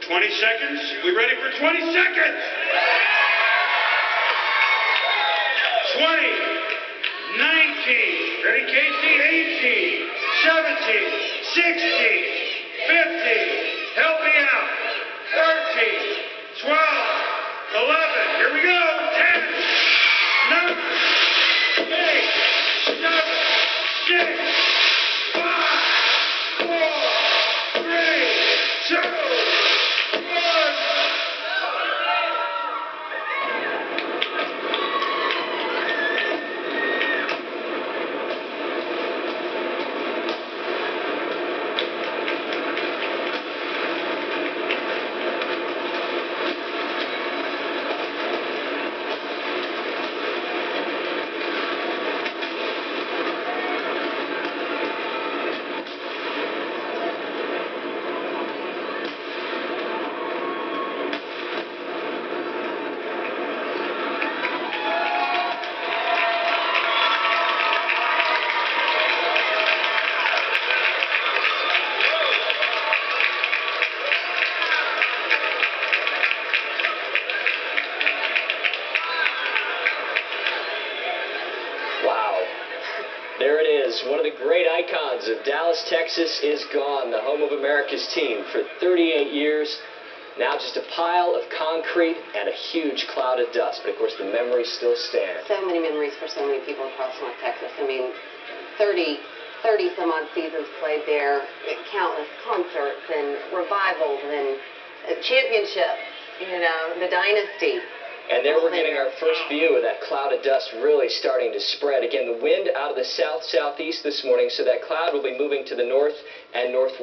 20 seconds. We ready for 20 seconds? 20, 19, ready Casey, 18, 17, 16, 15, help me out, 13, 12, 11, here we go, 10, 9, 8, 7, 6, 5, 4, 3, 2, 1. There it is. One of the great icons of Dallas, Texas is gone. The home of America's team for 38 years. Now just a pile of concrete and a huge cloud of dust. But of course the memories still stand. So many memories for so many people across North Texas. I mean, 30 some odd seasons played there, countless concerts and revivals and championships, you know, the dynasty. And there we're getting our first view of that cloud of dust really starting to spread. Again, the wind out of the south-southeast this morning, so that cloud will be moving to the north and northwest.